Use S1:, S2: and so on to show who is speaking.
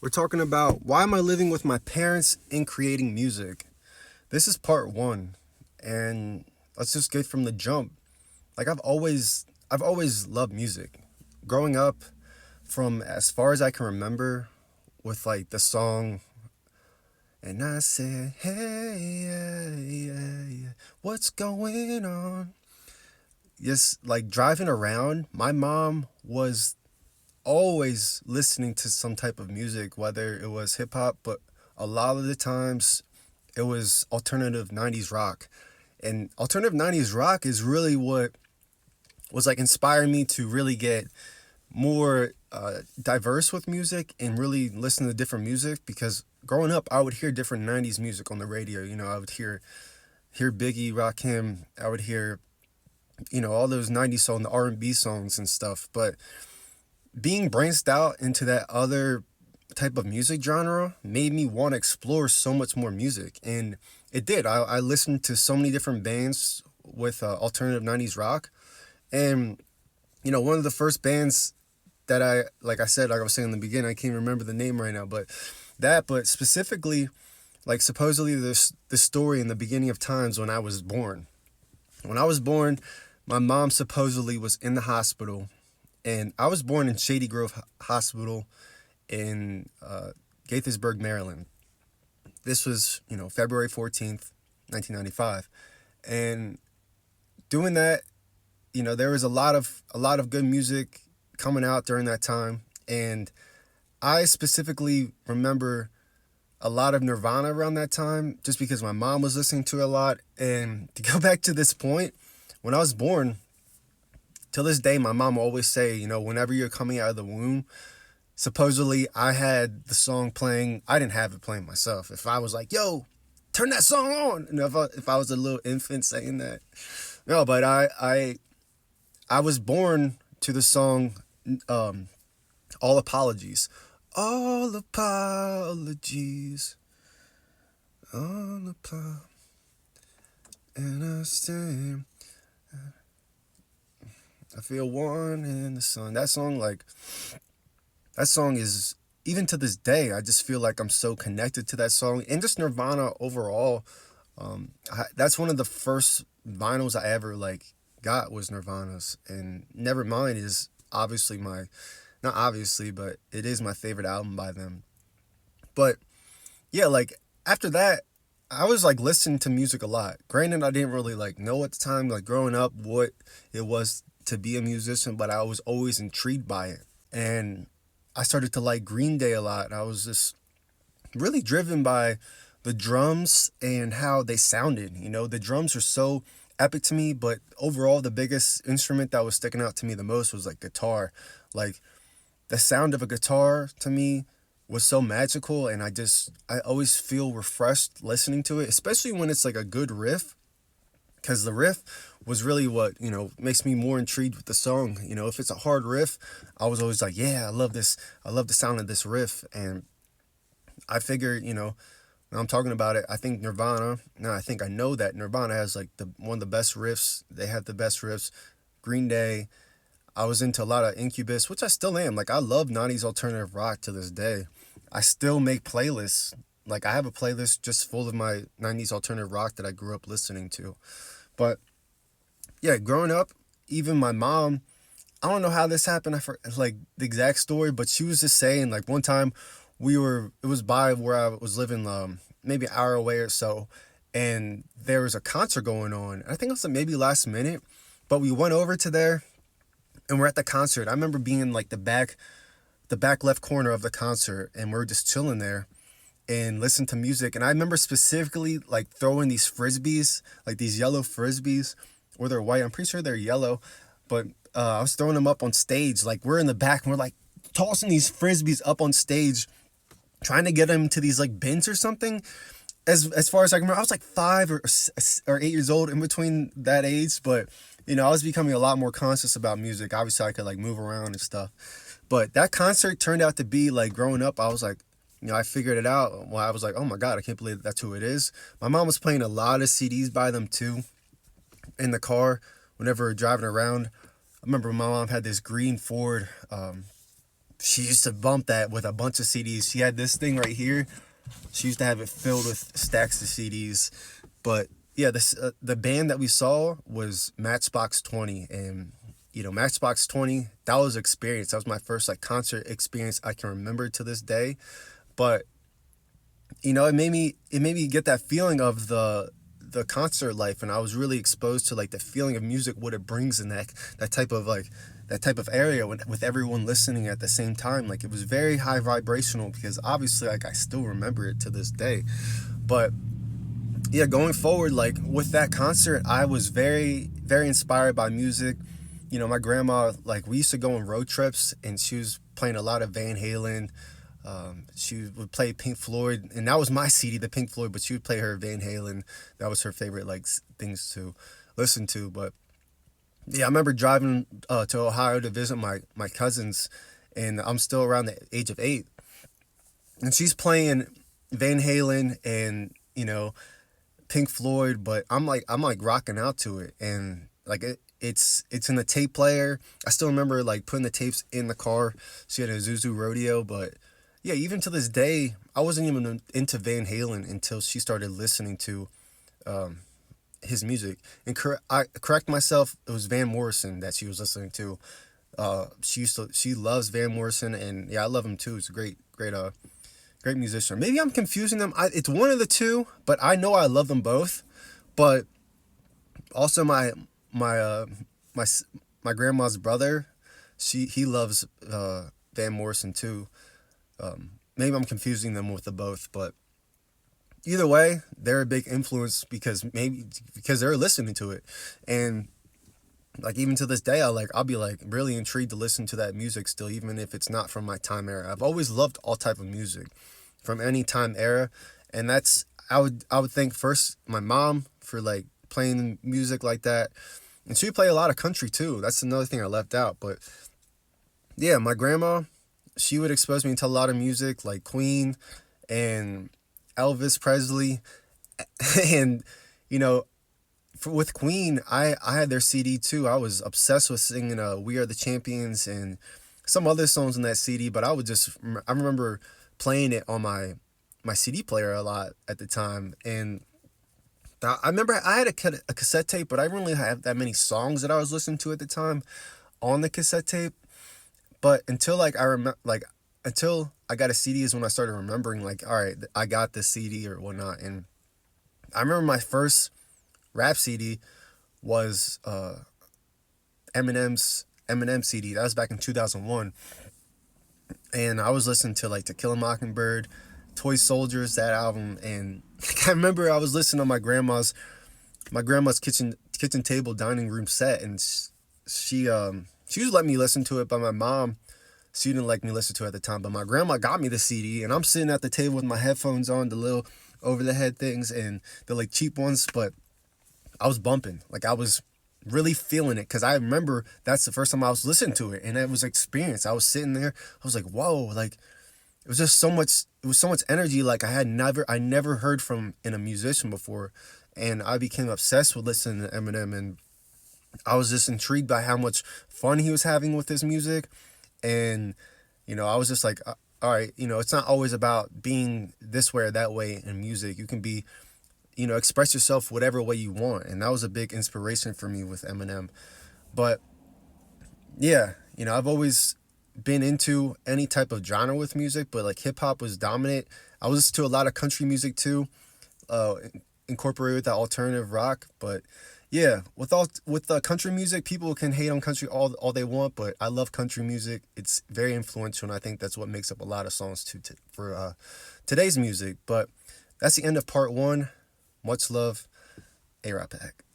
S1: We're talking about why am I living with my parents and creating music? This is part one, and let's just get from the jump. I've always loved music. Growing up, from as far as I can remember, with like the song, and I said, hey, yeah, yeah, yeah, what's going on? Yes, like driving around, my mom was always listening to some type of music, whether it was hip hop, but a lot of the times it was alternative 90s rock. And alternative 90s rock is really what was like inspiring me to really get more diverse with music and really listen to different music because growing up I would hear different 90s music on the radio. I would hear Biggie, Rakim, I would hear all those 90s songs, the R&B songs and stuff, but being branched out into that other type of music genre made me want to explore so much more music. And it did. I listened to so many different bands with alternative 90s rock. And, one of the first bands that like I said, like I was saying in the beginning, I can't remember the name right now, but specifically, like supposedly this story in the beginning of times when I was born. When I was born, my mom supposedly was in the hospital, and I was born in Shady Grove Hospital in Gaithersburg, Maryland. This was, February 14th, 1995. And doing that, there was a lot of good music coming out during that time. And I specifically remember a lot of Nirvana around that time just because my mom was listening to it a lot. And to go back to this point, when I was born, till this day, my mom will always say, whenever you're coming out of the womb, supposedly I had the song playing. I didn't have it playing myself. If I was like, yo, turn that song on, if I was a little infant saying that. No, but I was born to the song, All Apologies. All apologies. All apologies. And I stand. I feel warm in the sun. That song is, even to this day, I just feel like I'm so connected to that song and just Nirvana overall. That's one of the first vinyls I ever like got was Nirvana's, and Nevermind is obviously not obviously, but it is my favorite album by them. But yeah, like after that, I was like listening to music a lot. Granted, I didn't really like know at the time, like growing up, what it was to be a musician, but I was always intrigued by it. And I started to like Green Day a lot. I was just really driven by the drums and how they sounded. The drums are so epic to me, but overall, the biggest instrument that was sticking out to me the most was like guitar. Like the sound of a guitar to me was so magical, and I always feel refreshed listening to it, especially when it's like a good riff, because the riff was really what makes me more intrigued with the song. If it's a hard riff, I was always like, yeah, I love the sound of this riff. And I figured, when I'm talking about it, I think Nirvana, no, I know that Nirvana has like the one of the best riffs. They have the best riffs. Green Day, I was into a lot of Incubus, which I still am. Like I love 90s alternative rock to this day. I still make playlists. Like I have a playlist just full of my 90s alternative rock that I grew up listening to. But yeah, growing up, even my mom, I don't know how this happened. Like the exact story, but she was just saying like one time it was by where I was living, maybe an hour away or so, and there was a concert going on. I think it was like maybe last minute, but we went over to there and we're at the concert. I remember being in like the back left corner of the concert, and we're just chilling there and listening to music. And I remember specifically like throwing these frisbees, like these yellow frisbees, or they're white. I'm pretty sure they're yellow, but I was throwing them up on stage. Like we're in the back and we're like tossing these frisbees up on stage, trying to get them to these like bins or something. As far as I can remember, I was like 5 or 8 years old, in between that age. But I was becoming a lot more conscious about music. Obviously, I could like move around and stuff. But that concert turned out to be like growing up. I was like, I figured it out. Well, I was like, oh my God, I can't believe that's who it is. My mom was playing a lot of CDs by them too in the car whenever we were driving around. I remember my mom had this green Ford she used to bump that with a bunch of CDs. She had this thing right here. She used to have it filled with stacks of CDs. But yeah, this the band that we saw was Matchbox 20, and Matchbox 20, that was experience. That was my first like concert experience I can remember to this day. But it made me get that feeling of the concert life, and I was really exposed to like the feeling of music, what it brings in that type of like that type of area with everyone listening at the same time. Like it was very high vibrational because obviously like I still remember it to this day. But yeah, going forward, like with that concert, I was very, very inspired by music. My grandma, like we used to go on road trips, and she was playing a lot of Van Halen. She would play Pink Floyd, and that was my CD, the Pink Floyd, but she would play her Van Halen. That was her favorite, like, things to listen to. But yeah, I remember driving to Ohio to visit my cousins, and I'm still around the age of 8. And she's playing Van Halen and, Pink Floyd, but I'm like rocking out to it, and like it's in the tape player. I still remember like putting the tapes in the car. She had a Zuzu Rodeo, but yeah, even to this day, I wasn't even into Van Halen until she started listening to um, his music. And I correct myself, it was Van Morrison that she was listening to. She loves Van Morrison, and yeah, I love him too. It's a great musician. Maybe I'm confusing them. It's one of the two, but I know I love them both. But also my my my grandma's brother, he loves Van Morrison too. Maybe I'm confusing them with the both, but either way, they're a big influence because they're listening to it. And like even to this day, I'll be like really intrigued to listen to that music still, even if it's not from my time era. I've always loved all type of music from any time era, and I would thank first my mom for like playing music like that, and she would play a lot of country too. That's another thing I left out, but yeah, my grandma, she would expose me to a lot of music like Queen and Elvis Presley, and you know with Queen, I had their CD too. I was obsessed with singing "We Are the Champions" and some other songs in that CD. But I remember playing it on my CD player a lot at the time. And I remember I had a cassette tape, but I didn't really have that many songs that I was listening to at the time on the cassette tape. But until I got a CD is when I started remembering like, all right, I got this CD or whatnot. And I remember my first rap CD was Eminem CD. That was back in 2001, and I was listening to like To Kill a Mockingbird, Toy Soldiers, that album. And I remember I was listening on my grandma's kitchen table dining room set, and she was letting me listen to it, but my mom, she didn't like me listen to it at the time. But my grandma got me the CD, and I'm sitting at the table with my headphones on, the little over the head things, and the like cheap ones, but I was bumping. Like I was really feeling it because I remember that's the first time I was listening to it, and it was experience. I was sitting there, I was like, whoa, like it was just so much. It was so much energy like I never heard from in a musician before, and I became obsessed with listening to Eminem, and I was just intrigued by how much fun he was having with his music, and I was just like, all right, it's not always about being this way or that way in music. You can be express yourself whatever way you want. And that was a big inspiration for me with Eminem. But yeah, I've always been into any type of genre with music, but like hip hop was dominant. I was listening to a lot of country music too, uh, incorporated with that alternative rock. But yeah, with country music, people can hate on country all they want, but I love country music. It's very influential, and I think that's what makes up a lot of songs for today's music. But that's the end of part 1. Much love, A-Rap Pack.